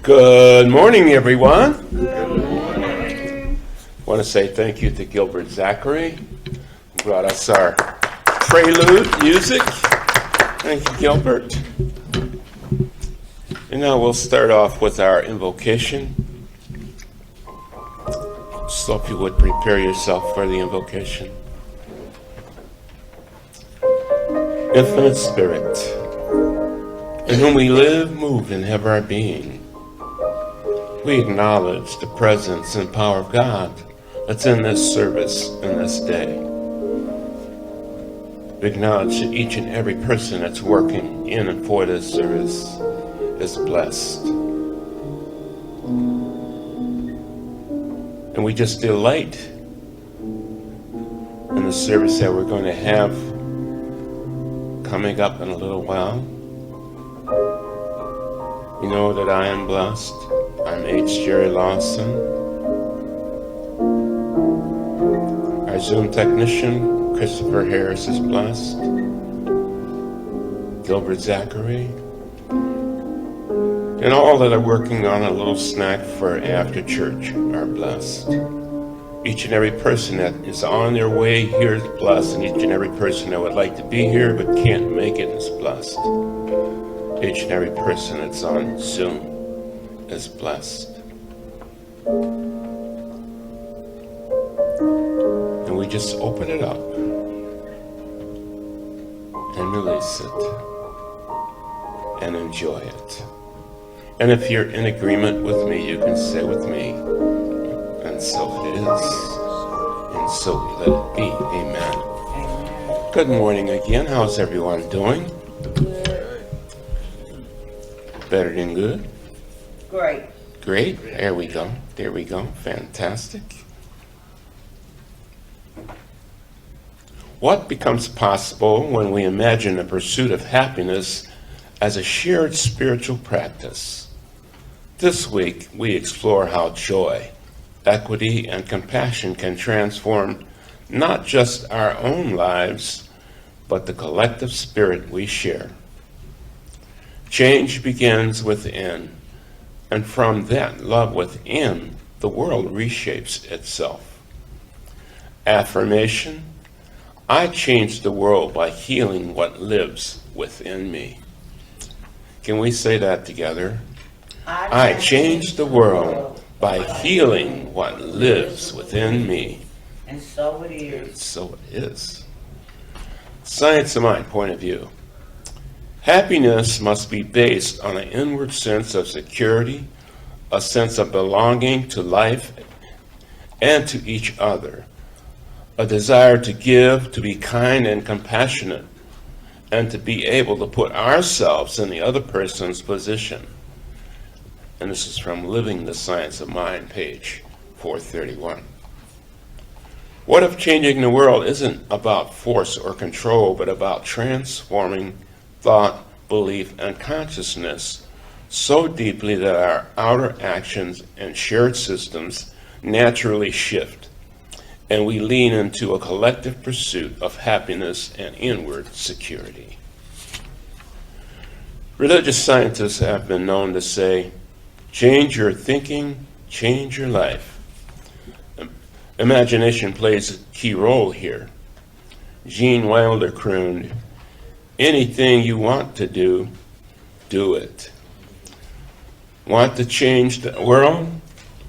Good morning, everyone. Good morning. I want to say thank you to Gilbert Zachary, who brought us our prelude music. Thank you, Gilbert. And now we'll start off with our invocation. So if you would prepare yourself for the invocation. Infinite Spirit, in whom we live, move, and have our being, we acknowledge the presence and power of God that's in this service and this day. We acknowledge that each and every person that's working in and for this service is blessed. And we just delight in the service that we're going to have coming up in a little while. You know that I am blessed. I'm H. Jerry Lawson. Our Zoom technician, Christopher Harris, is blessed. Gilbert Zachary. And all that are working on a little snack for after church are blessed. Each and every person that is on their way here is blessed, and each and every person that would like to be here but can't make it is blessed. Each and every person that's on Zoom is blessed. And we just open it up and release it and enjoy it. And if you're in agreement with me, you can say with me, and so it is, and so let it be. Amen. Good morning again. How's everyone doing? Better than good? Great. There we go. Fantastic. What becomes possible when we imagine the pursuit of happiness as a shared spiritual practice? This week, we explore how joy, equity, and compassion can transform not just our own lives, but the collective spirit we share. Change begins within, and from that love within, the world reshapes itself. Affirmation: I change the world by healing what lives within me. Can we say that together? I change the world by healing what lives within me. And so it is. And so it is. Science of mind point of view. Happiness must be based on an inward sense of security, a sense of belonging to life and to each other, a desire to give, to be kind and compassionate, and to be able to put ourselves in the other person's position. And this is from Living the Science of Mind, page 431. What if changing the world isn't about force or control, but about transforming thought, belief, and consciousness so deeply that our outer actions and shared systems naturally shift, and we lean into a collective pursuit of happiness and inward security? Religious scientists have been known to say, change your thinking, change your life. Imagination plays a key role here. Gene Wilder crooned, anything you want to do, do it. Want to change the world?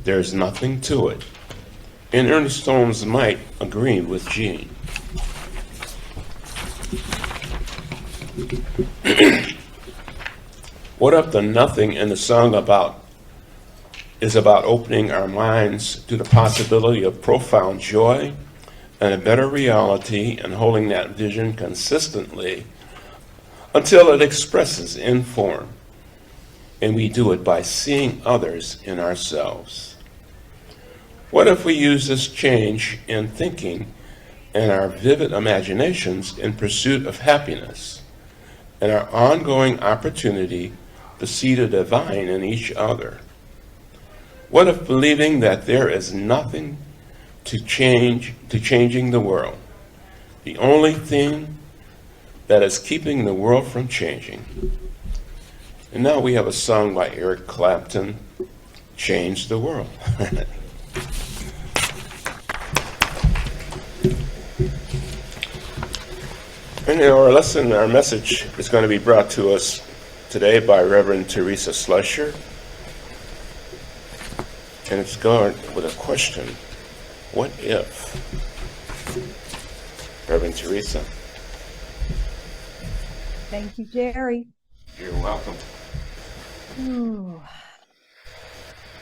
There's nothing to it. And Ernest Holmes might agree with Gene. What if the nothing in the song is about opening our minds to the possibility of profound joy and a better reality, and holding that vision consistently until it expresses in form, and we do it by seeing others in ourselves? What if we use this change in thinking and our vivid imaginations in pursuit of happiness and our ongoing opportunity to see the divine in each other? What if believing that there is nothing to changing the world, the only thing that is keeping the world from changing, And now we have a song by Eric Clapton, Change the World. And our lesson, our message is going to be brought to us today by Reverend Teresa Slusher. And it's going with a question: what if? Reverend Teresa. Thank you, Jerry. You're welcome. Ooh.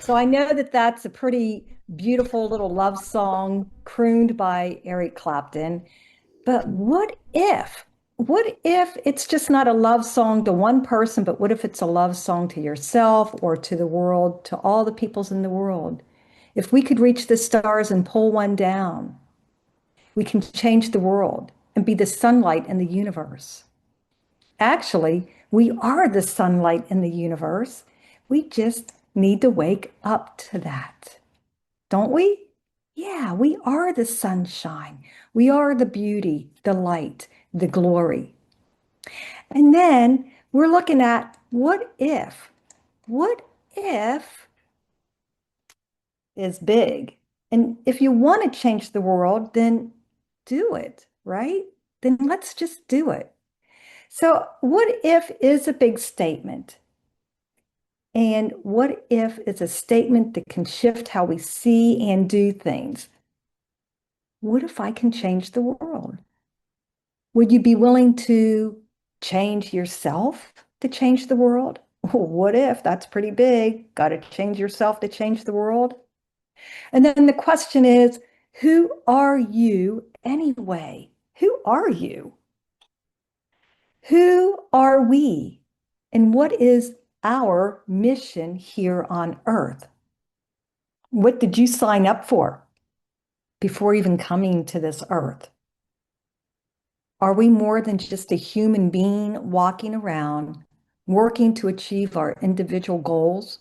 So I know that that's a pretty beautiful little love song crooned by Eric Clapton. But what if? What if it's just not a love song to one person, but what if it's a love song to yourself or to the world, to all the peoples in the world? If we could reach the stars and pull one down, we can change the world and be the sunlight in the universe. Actually, we are the sunlight in the universe. We just need to wake up to that, don't we? Yeah, we are the sunshine. We are the beauty, the light, the glory. And then we're looking at what if? What if is big? And if you want to change the world, then do it, right? Then let's just do it. So, what if is a big statement? And what if is a statement that can shift how we see and do things? What if I can change the world? Would you be willing to change yourself to change the world? What if? That's pretty big. Got to change yourself to change the world. And then the question is, who are you anyway? Who are you? Who are we? And what is our mission here on earth? What did you sign up for before even coming to this earth? Are we more than just a human being walking around, working to achieve our individual goals?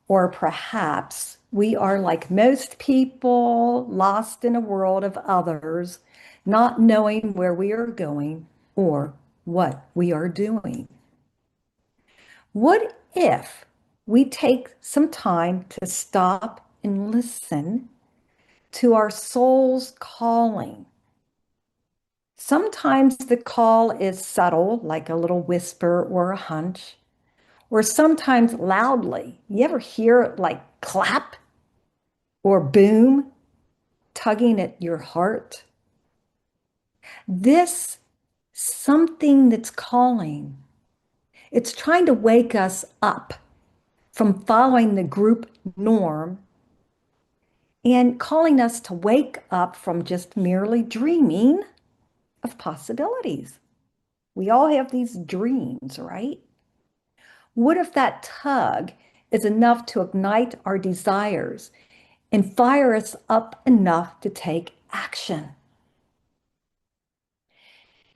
Or perhaps we are like most people, lost in a world of others, not knowing where we are going or what we are doing. What if we take some time to stop and listen to our soul's calling? Sometimes the call is subtle, like a little whisper or a hunch, or sometimes loudly. You ever hear it like clap or boom, tugging at your heart? This something that's calling, it's trying to wake us up from following the group norm and calling us to wake up from just merely dreaming of possibilities. We all have these dreams, right? What if that tug is enough to ignite our desires and fire us up enough to take action?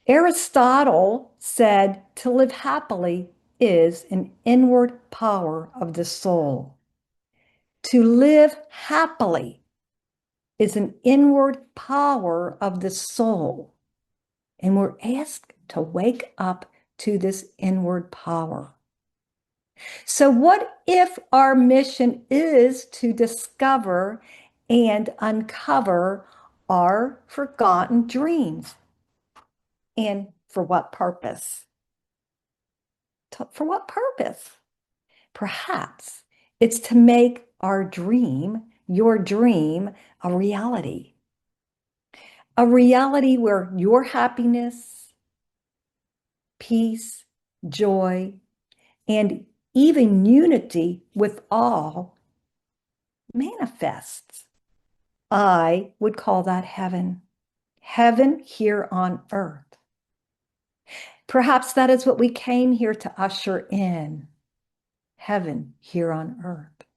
Aristotle said to live happily is an inward power of the soul. To live happily is an inward power of the soul. And we're asked to wake up to this inward power. So, what if our mission is to discover and uncover our forgotten dreams? And for what purpose? For what purpose? Perhaps it's to make our dream, your dream, a reality. A reality where your happiness, peace, joy, and even unity with all manifests. I would call that heaven. Heaven here on earth. Perhaps that is what we came here to usher in. Heaven here on earth.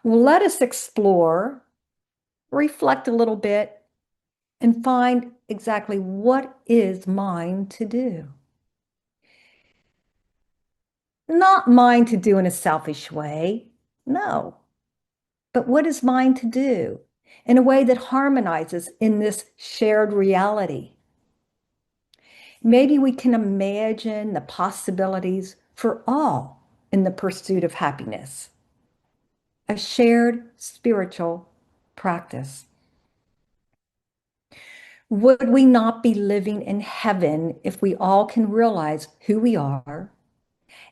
Well, let us explore, reflect a little bit, and find exactly what is mine to do. Not mine to do in a selfish way, no. But what is mine to do in a way that harmonizes in this shared reality? Maybe we can imagine the possibilities for all in the pursuit of happiness, a shared spiritual practice. Would we not be living in heaven if we all can realize who we are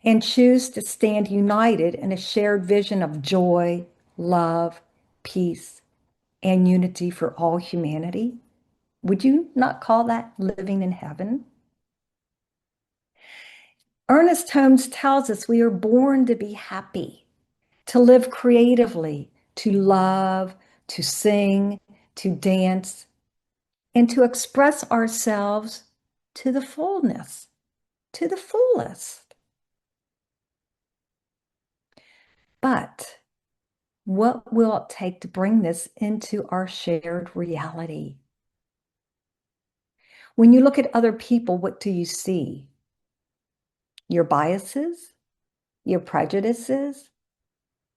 and choose to stand united in a shared vision of joy, love, peace, and unity for all humanity? Would you not call that living in heaven? Ernest Holmes tells us we are born to be happy, to live creatively, to love, to sing, to dance, and to express ourselves to the fullness, to the fullest. But what will it take to bring this into our shared reality? When you look at other people, what do you see? Your biases, your prejudices,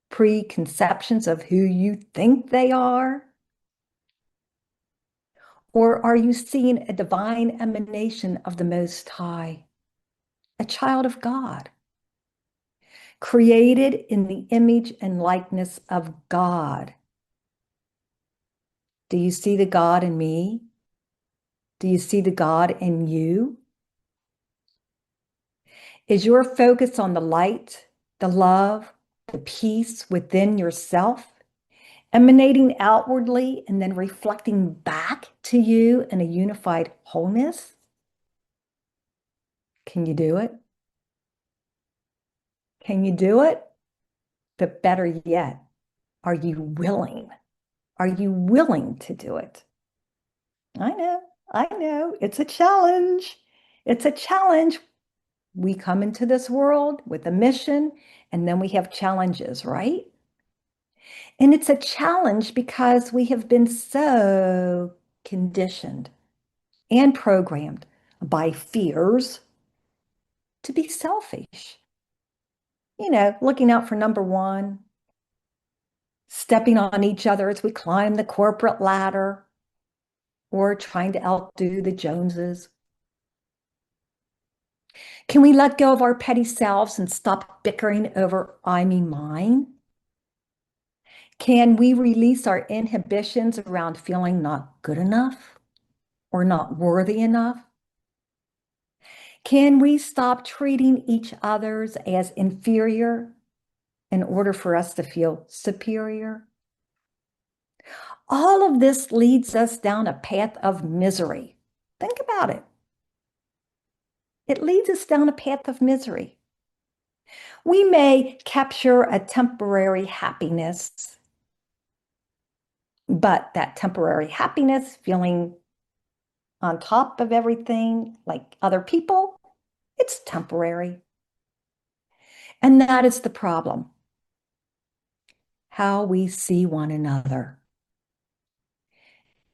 preconceptions of who you think they are? Or are you seeing a divine emanation of the Most High, a child of God, created in the image and likeness of God? Do you see the God in me? Do you see the God in you? Is your focus on the light, the love, the peace within yourself, emanating outwardly and then reflecting back to you in a unified wholeness? Can you do it? Can you do it? But better yet, are you willing? Are you willing to do it? I know, it's a challenge. It's a challenge. We come into this world with a mission, and then we have challenges, right? And it's a challenge because we have been so conditioned and programmed by fears to be selfish. Looking out for number one, stepping on each other as we climb the corporate ladder, or trying to outdo the Joneses. Can we let go of our petty selves and stop bickering over I mean mine? Can we release our inhibitions around feeling not good enough or not worthy enough? Can we stop treating each others as inferior in order for us to feel superior? All of this leads us down a path of misery. Think about it. It leads us down a path of misery. We may capture a temporary happiness, but that temporary happiness, feeling on top of everything like other people, it's temporary. And that is the problem. How we see one another.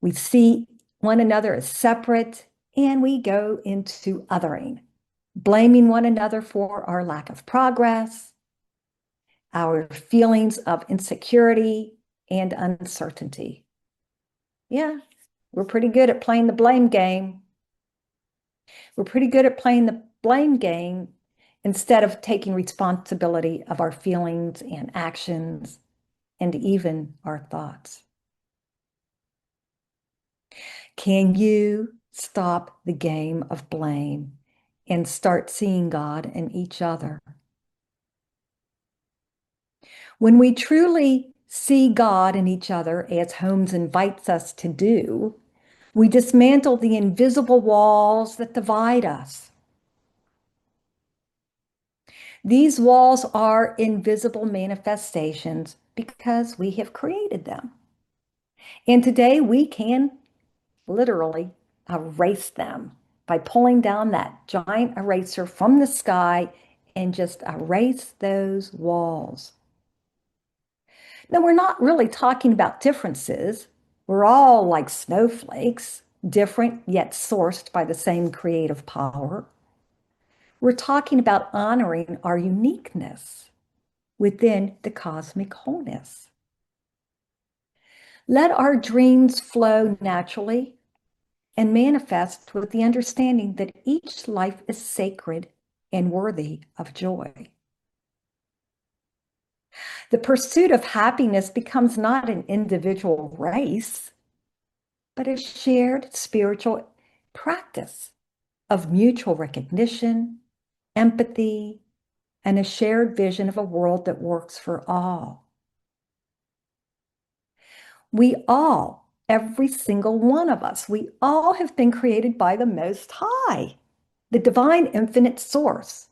We see one another as separate, and we go into othering, blaming one another for our lack of progress, our feelings of insecurity and uncertainty. Yeah, we're pretty good at playing the blame game. We're pretty good at playing the blame game instead of taking responsibility of our feelings and actions and even our thoughts. Can you stop the game of blame and start seeing God in each other? When we truly see God in each other, as Holmes invites us to do, we dismantle the invisible walls that divide us. These walls are invisible manifestations because we have created them. And today we can literally erase them by pulling down that giant eraser from the sky and just erase those walls. Now, we're not really talking about differences. We're all like snowflakes, different yet sourced by the same creative power. We're talking about honoring our uniqueness within the cosmic wholeness. Let our dreams flow naturally and manifest with the understanding that each life is sacred and worthy of joy. The pursuit of happiness becomes not an individual race, but a shared spiritual practice of mutual recognition, empathy, and a shared vision of a world that works for all. We all, every single one of us, we all have been created by the Most High, the divine infinite source.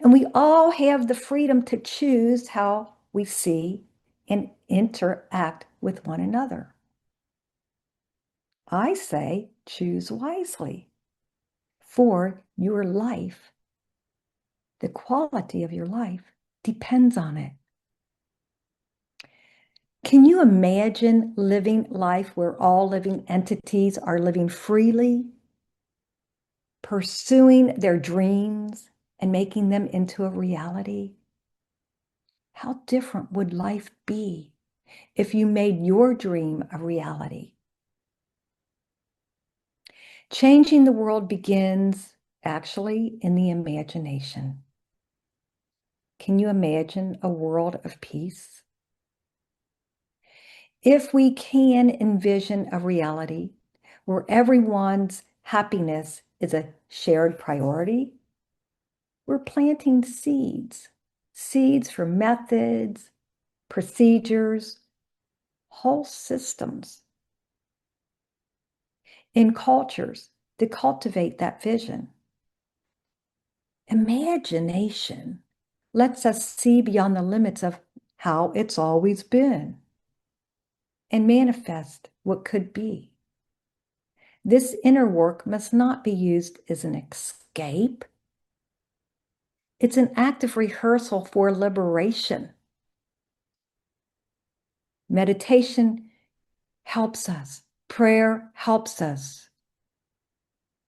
And we all have the freedom to choose how we see and interact with one another. I say choose wisely, for your life, the quality of your life depends on it. Can you imagine living life where all living entities are living freely, pursuing their dreams and making them into a reality? How different would life be if you made your dream a reality? Changing the world begins actually in the imagination. Can you imagine a world of peace? If we can envision a reality where everyone's happiness is a shared priority, we're planting seeds, seeds for methods, procedures, whole systems in cultures to cultivate that vision. Imagination lets us see beyond the limits of how it's always been and manifest what could be. This inner work must not be used as an escape. It's an active rehearsal for liberation. Meditation helps us. Prayer helps us.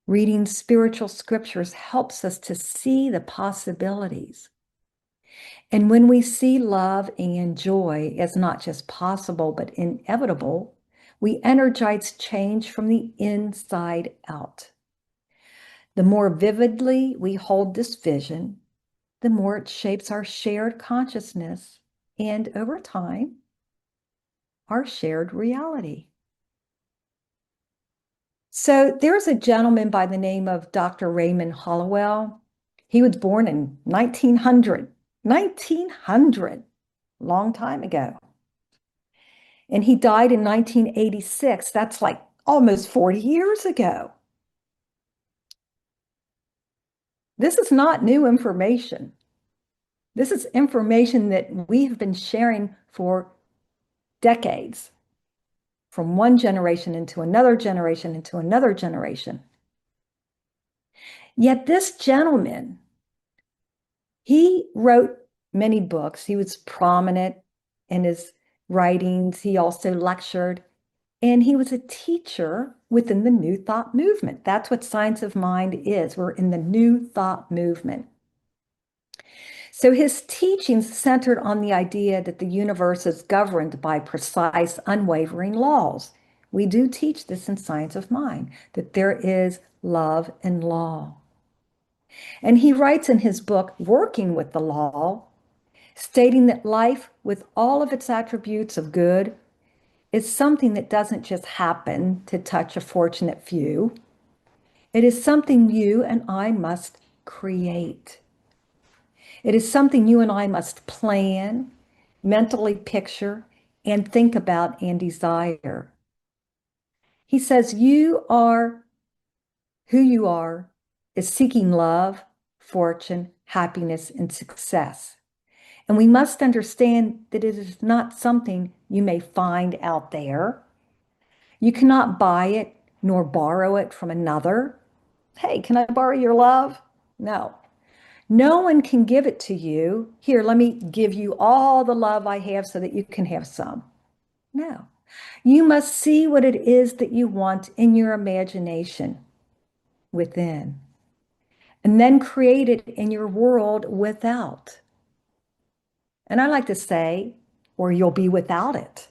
Reading spiritual scriptures helps us to see the possibilities. And when we see love and joy as not just possible, but inevitable, we energize change from the inside out. The more vividly we hold this vision, the more it shapes our shared consciousness and, over time, our shared reality. So there's a gentleman by the name of Dr. Raymond Hollowell. He was born in 1900, long time ago. And he died in 1986. That's like almost 40 years ago. This is not new information. This is information that we have been sharing for decades, from one generation into another generation into another generation. Yet this gentleman, he wrote many books. He was prominent in his writings. He also lectured, and he was a teacher within the New Thought movement. That's what Science of Mind is. We're in the New Thought movement. So his teachings centered on the idea that the universe is governed by precise, unwavering laws. We do teach this in Science of Mind, that there is love and law. And he writes in his book, Working with the Law, stating that life, with all of its attributes of good, is something that doesn't just happen to touch a fortunate few. It is something you and I must create. It is something you and I must plan, mentally picture, and think about and desire. He says, you are who you are is seeking love, fortune, happiness, and success. And we must understand that it is not something you may find out there. You cannot buy it nor borrow it from another. Hey, can I borrow your love? No. No one can give it to you. Here, let me give you all the love I have so that you can have some. No. You must see what it is that you want in your imagination within, and then create it in your world without. And I like to say, or you'll be without it.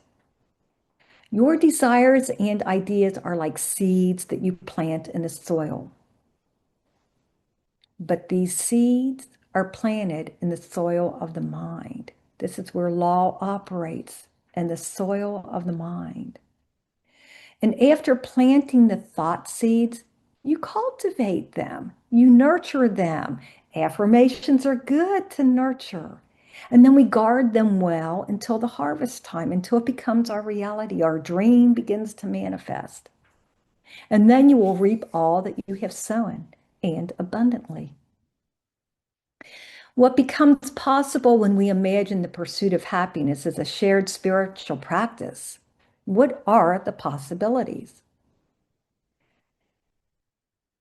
Your desires and ideas are like seeds that you plant in the soil. But these seeds are planted in the soil of the mind. This is where law operates, in the soil of the mind. And after planting the thought seeds, you cultivate them, you nurture them. Affirmations are good to nurture. And then we guard them well until the harvest time, until it becomes our reality, our dream begins to manifest. And then you will reap all that you have sown, and abundantly. What becomes possible when we imagine the pursuit of happiness as a shared spiritual practice? What are the possibilities?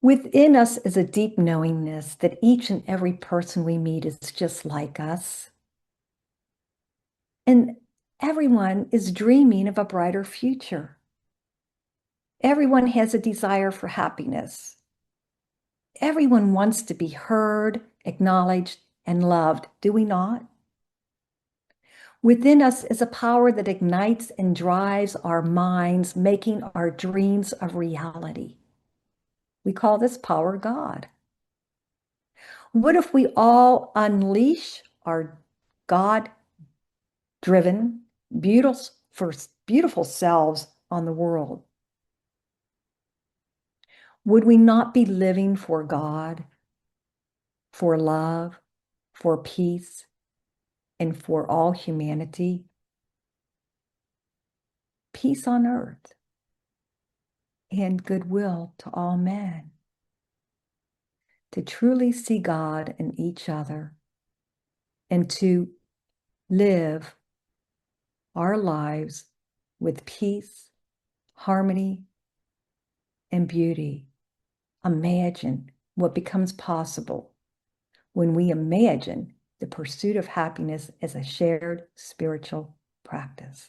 Within us is a deep knowingness that each and every person we meet is just like us. And everyone is dreaming of a brighter future. Everyone has a desire for happiness. Everyone wants to be heard, acknowledged, and loved, do we not? Within us is a power that ignites and drives our minds, making our dreams a reality. We call this power God. What if we all unleash our God-driven, beautiful selves on the world? Would we not be living for God, for love, for peace, and for all humanity? Peace on earth and goodwill to all men. To truly see God in each other and to live our lives with peace, harmony, and beauty. Imagine what becomes possible when we imagine the pursuit of happiness as a shared spiritual practice.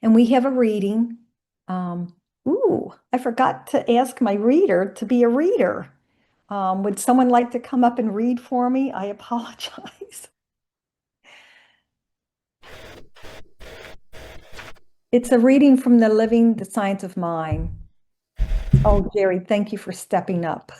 And we have a reading. I forgot to ask my reader to be a reader. Would someone like to come up and read for me? I apologize. It's a reading from the Living the Science of Mind. Oh, Jerry, thank you for stepping up.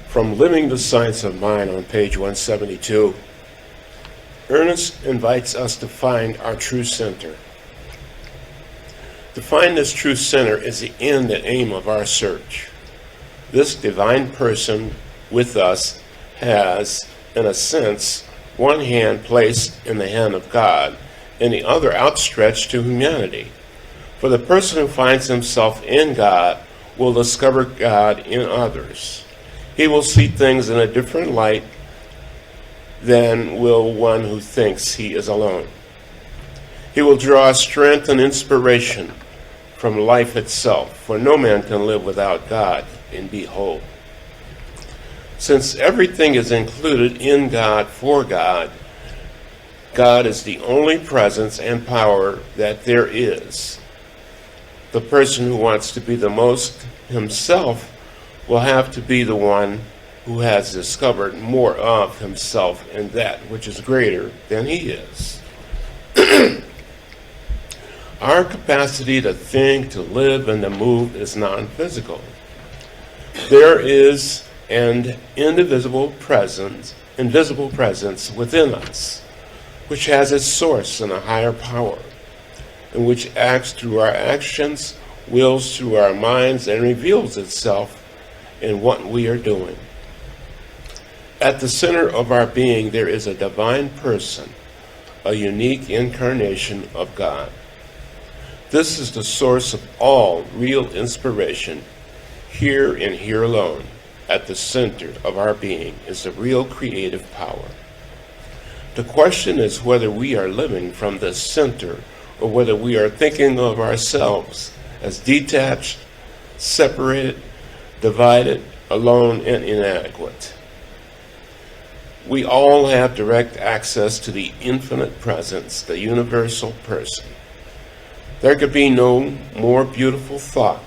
From Living the Science of Mind on page 172, Ernest invites us to find our true center. To find this true center is the end and aim of our search. This divine person with us has, in a sense, one hand placed in the hand of God and the other outstretched to humanity. For the person who finds himself in God will discover God in others. He will see things in a different light than will one who thinks he is alone. He will draw strength and inspiration from life itself, for no man can live without God and be whole. Since everything is included in God for God, God is the only presence and power that there is. The person who wants to be the most himself will have to be the one who has discovered more of himself and that which is greater than he is. Our capacity to think, to live, and to move is non-physical. There is an invisible presence within us, which has its source in a higher power, and which acts through our actions, wills through our minds, and reveals itself in what we are doing. At the center of our being, there is a divine person, a unique incarnation of God. This is the source of all real inspiration. Here and here alone, at the center of our being, is the real creative power. The question is whether we are living from this center or whether we are thinking of ourselves as detached, separated, divided, alone, and inadequate. We all have direct access to the infinite presence, the universal person. There could be no more beautiful thought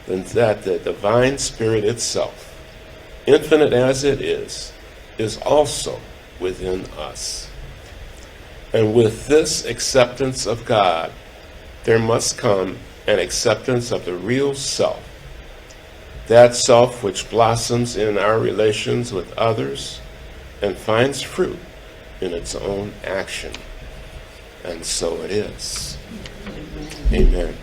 than that the divine spirit itself, infinite as it is also within us. And with this acceptance of God, there must come an acceptance of the real self, that self which blossoms in our relations with others and finds fruit in its own action. And so it is. Amen.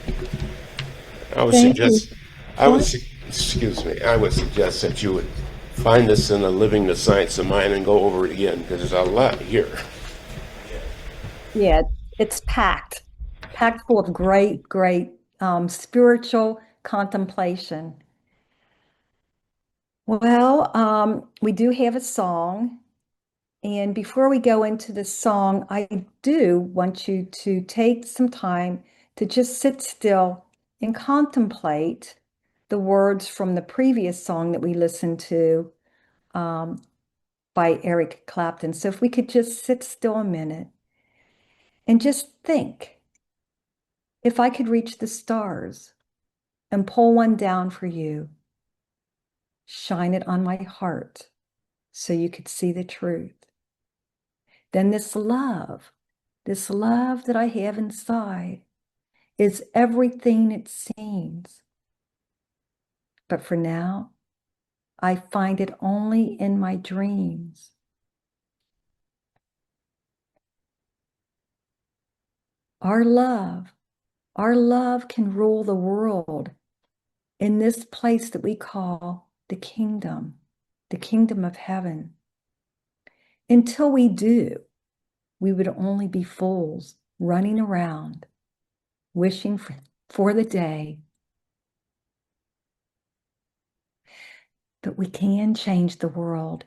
I would Thank you. suggest, I would, excuse me, I would suggest that you would find this in the Living the Science of Mind and go over it again because there's a lot here. Yeah, it's packed full of great, great spiritual contemplation. Well, we do have a song. And before we go into the song, I do want you to take some time to just sit still and contemplate the words from the previous song that we listened to um, by Eric Clapton. So if we could just sit still a minute and just think, if I could reach the stars and pull one down for you, shine it on my heart so you could see the truth. Then this love that I have inside is everything it seems. But for now, I find it only in my dreams. Our love, our love can rule the world in this place that we call the kingdom of heaven. Until we do, we would only be fools running around, wishing for the day. But we can change the world.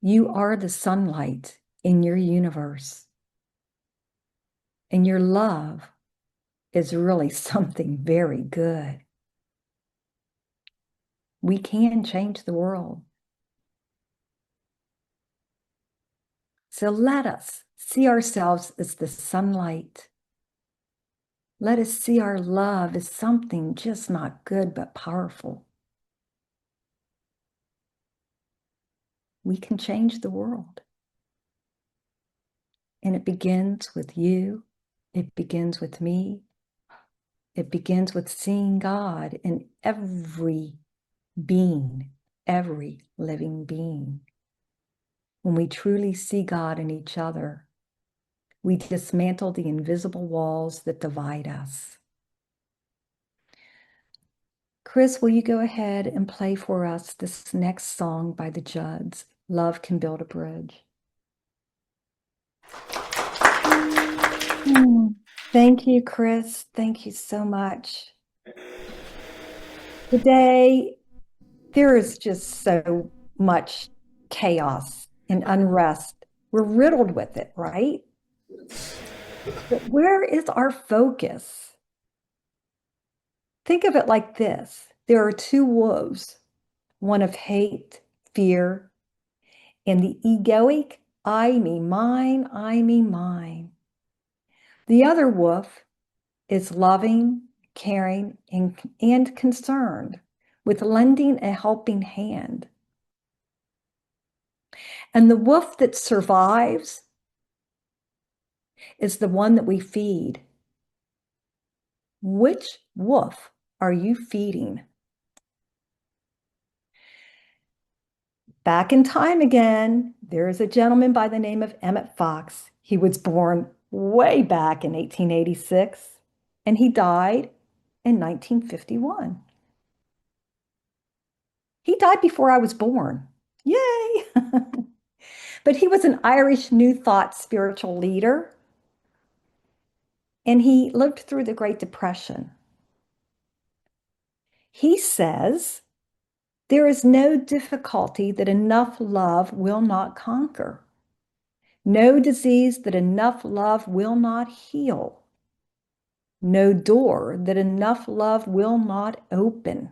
You are the sunlight in your universe. And your love is really something very good. We can change the world. So let us see ourselves as the sunlight. Let us see our love as something just not good, but powerful. We can change the world. And it begins with you. It begins with me. It begins with seeing God in every being, every living being. When we truly see God in each other, we dismantle the invisible walls that divide us. Chris, will you go ahead and play for us this next song by the Judds, Love Can Build a Bridge? Thank you, Chris. Thank you so much. Today, there is just so much chaos and unrest. We're riddled with it, right? But where is our focus? Think of it like this. There are two wolves, one of hate, fear, and the egoic, I, me, mine, I, me, mine. The other wolf is loving, caring, and concerned, with lending a helping hand. And the wolf that survives is the one that we feed. Which wolf are you feeding? Back in time again, there is a gentleman by the name of Emmett Fox. He was born way back in 1886, and he died in 1951. He died before I was born. Yay! But he was an Irish New Thought spiritual leader, and he lived through the Great Depression. He says, there is no difficulty that enough love will not conquer, no disease that enough love will not heal, no door that enough love will not open,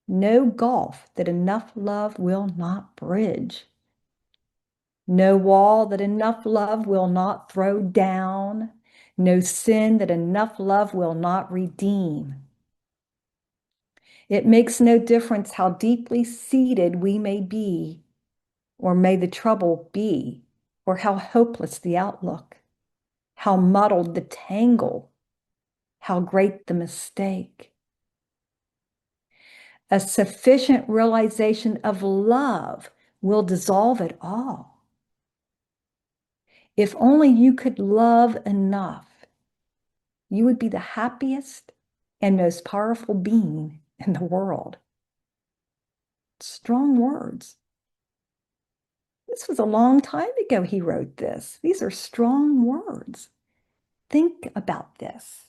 no gulf that enough love will not bridge, no wall that enough love will not throw down, no sin that enough love will not redeem. It makes no difference how deeply seated we may be, or may the trouble be, or how hopeless the outlook, how muddled the tangle, how great the mistake. A sufficient realization of love will dissolve it all. If only you could love enough, you would be the happiest and most powerful being in the world. Strong words. This was a long time ago he wrote this. These are strong words. Think about this.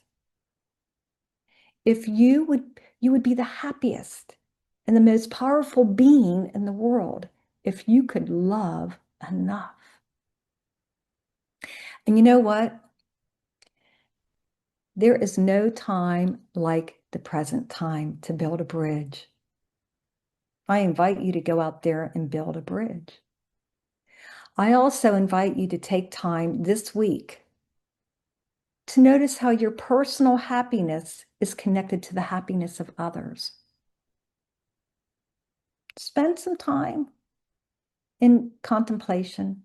If you would be the happiest and the most powerful being in the world if you could love enough. And you know what? There is no time like the present time to build a bridge. I invite you to go out there and build a bridge. I also invite you to take time this week to notice how your personal happiness is connected to the happiness of others. Spend some time in contemplation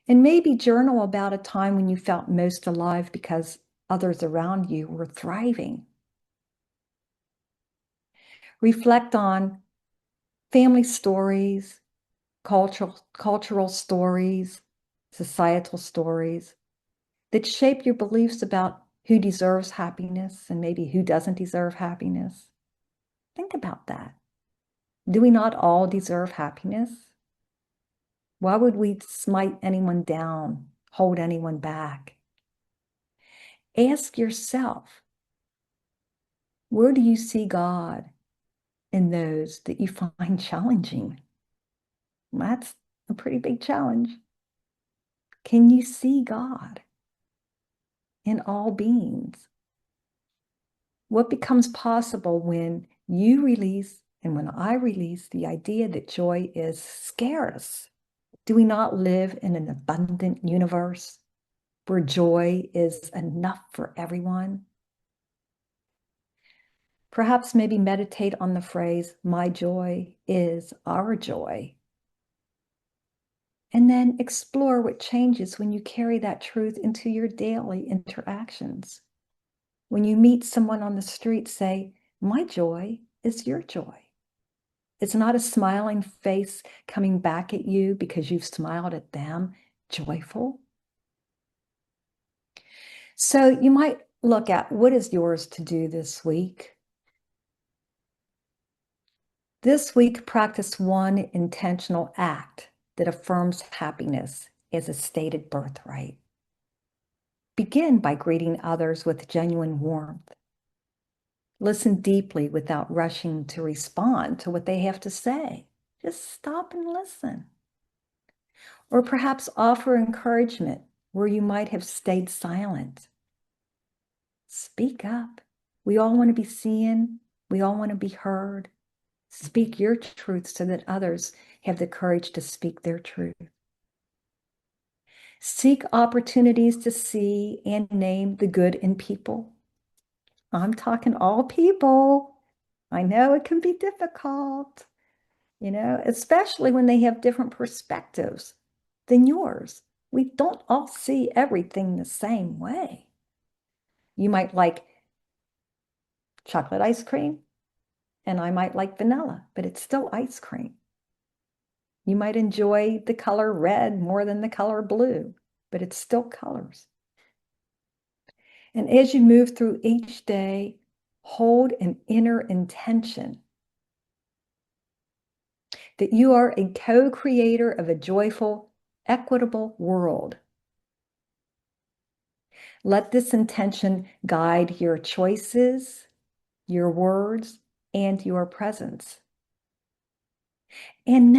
and maybe journal about a time when you felt most alive because others around you were thriving. Reflect on family stories, cultural stories, societal stories that shape your beliefs about who deserves happiness and maybe who doesn't deserve happiness. Think about that. Do we not all deserve happiness? Why would we smite anyone down, hold anyone back? Ask yourself, where do you see God in those that you find challenging? That's a pretty big challenge. Can you see God in all beings? What becomes possible when you release and when I release the idea that joy is scarce? Do we not live in an abundant universe where joy is enough for everyone? Perhaps maybe meditate on the phrase, my joy is our joy. And then explore what changes when you carry that truth into your daily interactions. When you meet someone on the street, say, my joy is your joy. It's not a smiling face coming back at you because you've smiled at them, joyful. So you might look at what is yours to do this week. This week, practice one intentional act that affirms happiness as a stated birthright. Begin by greeting others with genuine warmth. Listen deeply without rushing to respond to what they have to say. Just stop and listen. Or perhaps offer encouragement where you might have stayed silent. Speak up. We all want to be seen. We all want to be heard. Speak your truth so that others have the courage to speak their truth. Seek opportunities to see and name the good in people. I'm talking all people. I know it can be difficult, especially when they have different perspectives than yours. We don't all see everything the same way. You might like chocolate ice cream, and I might like vanilla, but it's still ice cream. You might enjoy the color red more than the color blue, but it's still colors. And as you move through each day, hold an inner intention that you are a co-creator of a joyful, equitable world. Let this intention guide your choices, your words, and your presence. And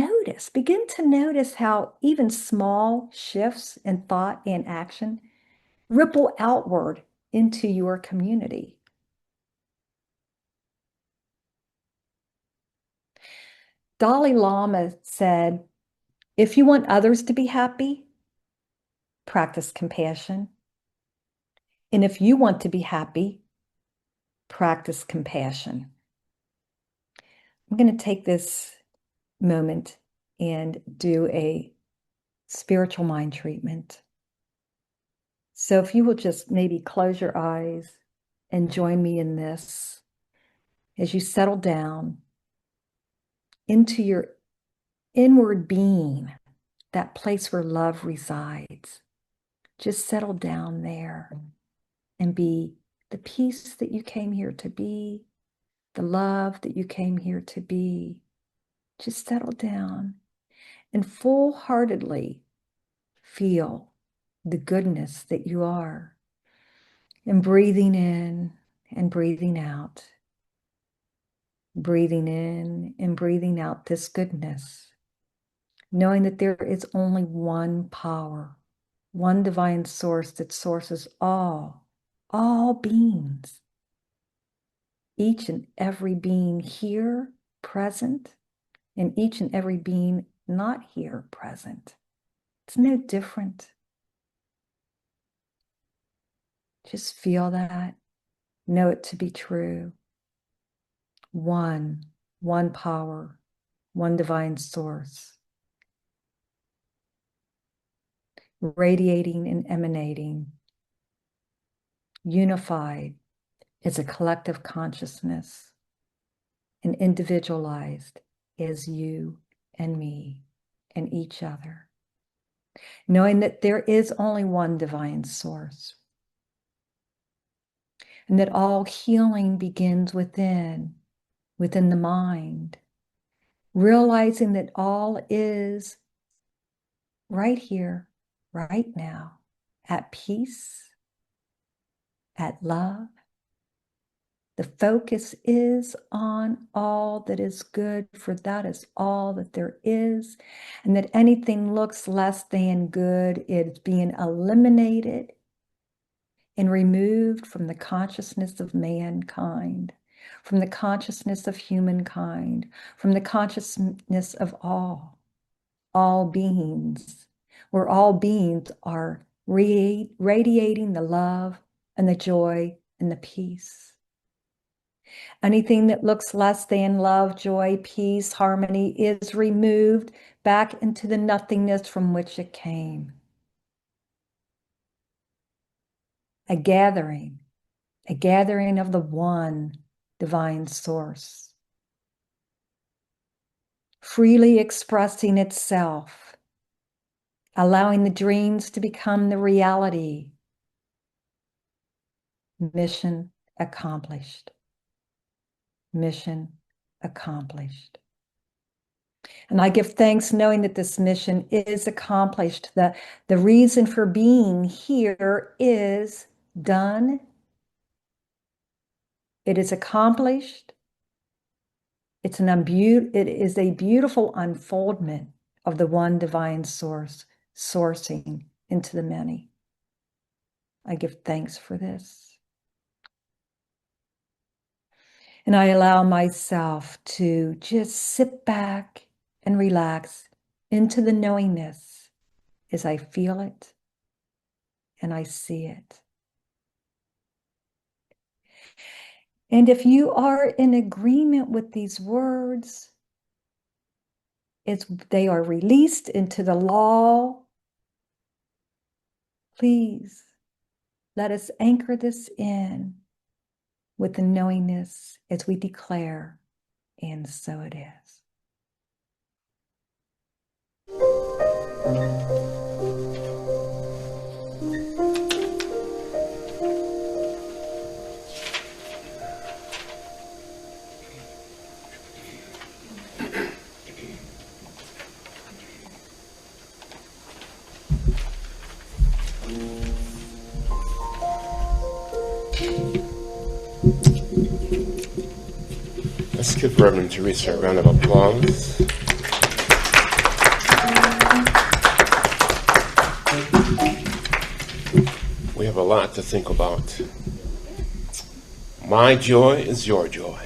begin to notice how even small shifts in thought and action ripple outward into your community. Dalai Lama said, if you want others to be happy, practice compassion. And if you want to be happy, practice compassion. I'm going to take this moment and do a spiritual mind treatment. So if you will just maybe close your eyes and join me in this as you settle down into your inward being, that place where love resides. Just settle down there and be the peace that you came here to be, the love that you came here to be. Just settle down and full-heartedly feel the goodness that you are. And breathing in and breathing out. Breathing in and breathing out this goodness. Knowing that there is only one power, one divine source that sources all beings. Each and every being here present, and each and every being not here present. It's no different. Just feel that. Know it to be true. One power, one divine source. Radiating and emanating. Unified as a collective consciousness. And individualized as you and me and each other. Knowing that there is only one divine source. And that all healing begins within the mind. Realizing that all is right here, right now, at peace, at love. The focus is on all that is good, for that is all that there is. And that anything looks less than good, it's being eliminated and removed from the consciousness of mankind, from the consciousness of humankind, from the consciousness of all beings, where all beings are radiating the love and the joy and the peace. Anything that looks less than love, joy, peace, harmony is removed back into the nothingness from which it came. A gathering of the one divine source, freely expressing itself, allowing the dreams to become the reality. Mission accomplished. Mission accomplished. And I give thanks knowing that this mission is accomplished. The reason for being here is done. It is accomplished. It is a beautiful unfoldment of the one divine source, sourcing into the many. I give thanks for this. And I allow myself to just sit back and relax into the knowingness as I feel it and I see it. And if you are in agreement with these words, they are released into the law, please let us anchor this in with the knowingness as we declare, and so it is. Let's give Reverend Teresa a round of applause. We have a lot to think about. My joy is your joy.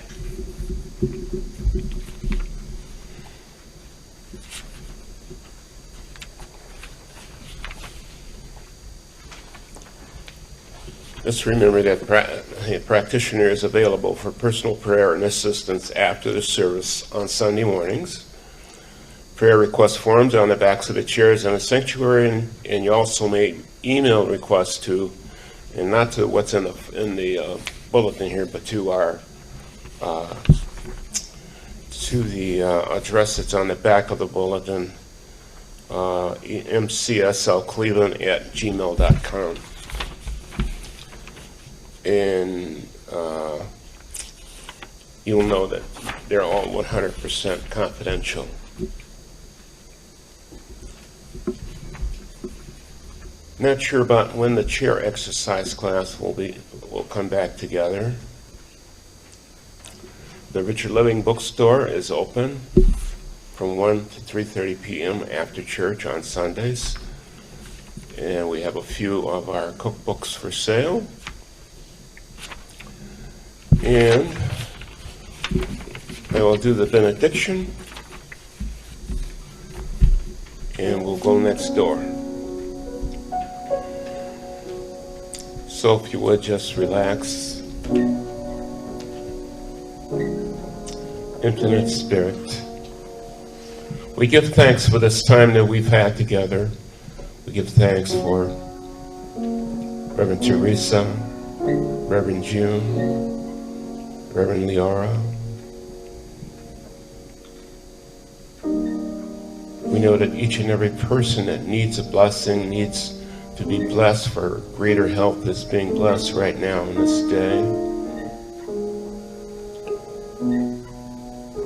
Just remember that a practitioner is available for personal prayer and assistance after the service on Sunday mornings. Prayer request forms on the backs of the chairs in the sanctuary, and you also may email requests to, and not to what's in the bulletin here, but to our to the address that's on the back of the bulletin, mcslcleveland@gmail.com. And you'll know that they're all 100% confidential. Not sure about when the chair exercise class will come back together. The Richard Living Bookstore is open from 1 to 3:30 p.m. after church on Sundays. And we have a few of our cookbooks for sale. And I will do the benediction, and we'll go next door. So if you would just relax. Infinite Spirit, we give thanks for this time that we've had together. We give thanks for Reverend Teresa, Reverend June, Reverend Leora. We know that each and every person that needs a blessing, needs to be blessed for greater health, is being blessed right now in this day.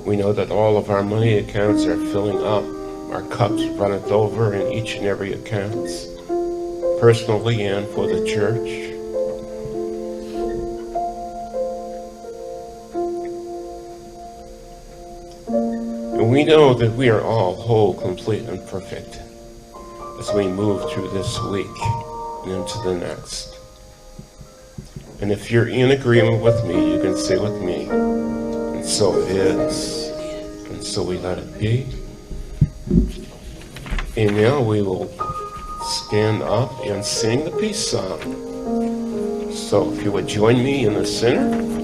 We know that all of our money accounts are filling up. Our cups runneth over in each and every account, personally and for the church. And we know that we are all whole, complete, and perfect as we move through this week and into the next. And if you're in agreement with me, you can say with me, and so it is, and so we let it be. And now we will stand up and sing the peace song. So if you would join me in the center.